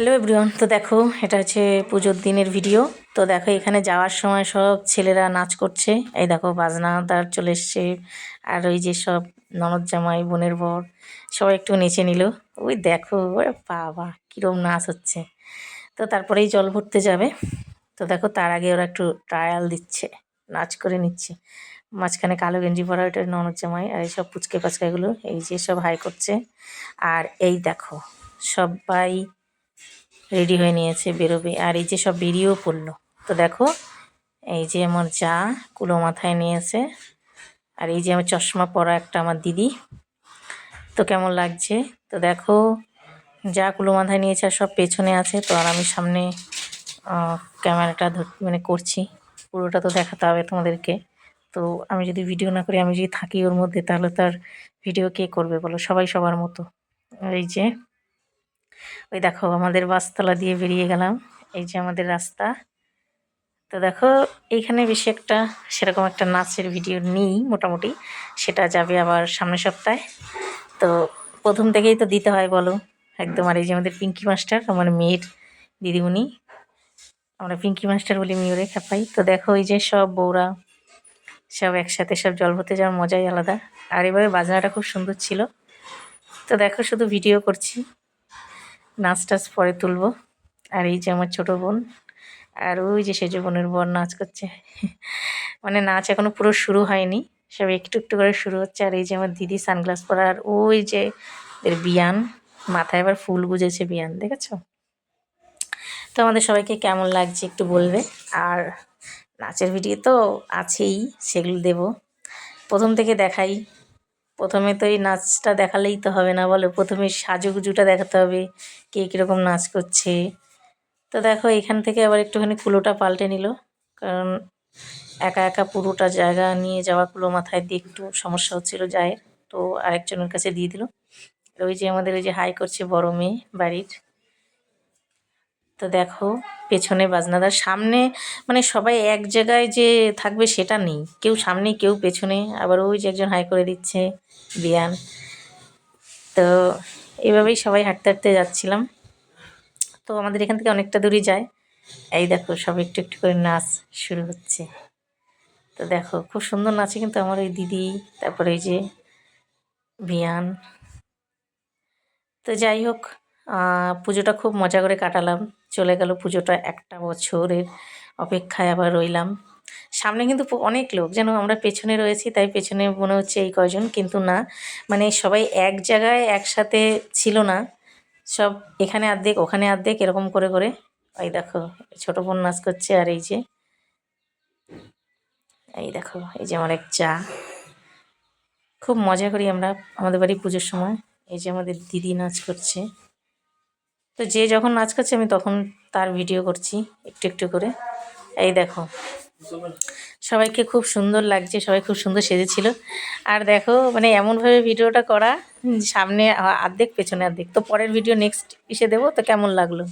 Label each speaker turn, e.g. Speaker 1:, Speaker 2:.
Speaker 1: Hello everyone, তো দেখো এটা হচ্ছে পুজোর দিনের ভিডিও। তো দেখো এখানে যাওয়ার সময় সব ছেলেরা নাচ করছে। এই দেখো বাজনাদার চলে এসছে, আর ওই যে সব ননদ জামাই বোনের বর সবাই একটু নেচে নিল। ওই দেখো ওরে বাবা কীরকম নাচ হচ্ছে। তো তারপরেই জল ভরতে যাবে। তো দেখো তার আগে ওরা একটু ট্রায়াল দিচ্ছে, নাচ করে নিচ্ছে। মাঝখানে কালো গেঞ্জি পরা ওইটা ননদ জামাই, আর এইসব পুচকে পাচকাগুলো এই যে সব হাই করছে। আর এই দেখো সবাই রেডি হয়ে নিয়েছে বেরোবে, আর এই যে সব বেরিয়েও পড়লো। তো দেখো এই যে আমার যা কুলো মাথায় নিয়েছে, আর এই যে আমার চশমা পরা একটা আমার দিদি। তো কেমন লাগছে? তো দেখো যা কুলো মাথায় নিয়েছে আর সব পেছনে আছে। তো আর আমি সামনে ক্যামেরাটা মানে করছি, পুরোটা তো দেখাতে হবে তোমাদেরকে। তো আমি যদি ভিডিও না করি, আমি যদি থাকি ওর মধ্যে, তাহলে তার ভিডিও কে করবে বলো? সবাই সবার মতো। এই যে ওই দেখো আমাদের বাসতলা দিয়ে বেরিয়ে গেলাম, এই যে আমাদের রাস্তা। তো দেখো এইখানে বেশি একটা সেরকম একটা নাচের ভিডিও নেই, মোটামুটি সেটা যাবে আবার সামনের সপ্তাহে। তো প্রথম থেকেই তো দিতে হয় বলো একদম। আর এই যে আমাদের পিঙ্কি মাস্টার, আমার মেয়ের দিদিমণি, আমরা পিঙ্কি মাস্টার বলি মেয়েরে খেপাই। তো দেখো এই যে সব বউরা সব একসাথে সব জল ভরতে যাওয়ার মজাই আলাদা। আর এবারে বাজনাটা খুব সুন্দর ছিল। তো দেখো শুধু ভিডিও করছি, নাচ টাচ পরে তুলবো। আর এই যে আমার ছোটো বোন, আর ওই যে সেজ বোনের বর নাচ করছে। মানে নাচ এখনো পুরো শুরু হয়নি, সব একটু একটু করে শুরু হচ্ছে। আর এই যে আমার দিদি সানগ্লাস পরা, আর ওই যে এর বিয়ান, মাথায় আবার ফুল গুজেছে বিয়ান, দেখেছো? তো আমাদের সবাইকে কেমন লাগছে একটু বলবে। আর নাচের ভিডিও তো আছেই, সেগুলো দেব। প্রথম থেকে দেখাই, প্রথমে তো এই নাচটা দেখালেই তো হবে না বলো, প্রথমে সাজুগুজুটা দেখাতে হবে, কে কীরকম নাচ করছে। তো দেখো এখান থেকে আবার একটুখানি কুলোটা পাল্টে নিল, কারণ একা একা পুরোটা জায়গা নিয়ে যাওয়া কুলো মাথায় দিয়ে একটু সমস্যা হচ্ছিলো জায়ের। তো আরেকজনের কাছে দিয়ে দিল। ওই যে আমাদের ওই যে হাই করছে বড় মেয়ে বাড়ির। তো দেখো পেছনে বাজনাদার, সামনে মানে সবাই এক জায়গায় যে থাকবে সেটা নেই, কেউ সামনে কেউ পেছনে। আবার ওই যে একজন হাই করে দিচ্ছে বিয়ান। তো এভাবেই সবাই হাঁটতে হাঁটতে যাচ্ছিলাম। তো আমাদের এখান থেকে অনেকটা দূরই যায়। এই দেখো সব একটু একটু করে নাচ শুরু হচ্ছে। তো দেখো খুব সুন্দর নাচে কিন্তু আমার ওই দিদি, তারপরে এই যে বিয়ান। তো যাই হোক, পুজোটা খুব মজা করে কাটালাম। চলে গেল পুজোটা, একটা বছরের অপেক্ষায় আবার রইলাম। সামনে কিন্তু অনেক লোক, যেন আমরা পেছনে রয়েছি তাই পেছনে মনে হচ্ছে এই কয়জন, কিন্তু না, মানে সবাই এক জায়গায় একসাথে ছিল না, সব এখানে অর্ধেক ওখানে অর্ধেক এরকম করে করে। ওই দেখো ছোটো বোন নাচ করছে, আর এই দেখো এই যে আমার এক চা। খুব মজা করি আমরা আমাদের বাড়ি পুজোর সময়। এই যে আমাদের দিদি নাচ করছে। তো যে যখন নাচ করছে আমি তখন তার ভিডিও করছি একটু একটু করে। এই দেখো সবাইকে খুব সুন্দর লাগছে, সবাই খুব সুন্দর সেজেছিল। আর দেখো মানে এমনভাবে ভিডিওটা করা, সামনে অর্ধেক পেছনে অর্ধেক। তো পরের ভিডিও নেক্সট ইসে দেবো। তো কেমন লাগলো?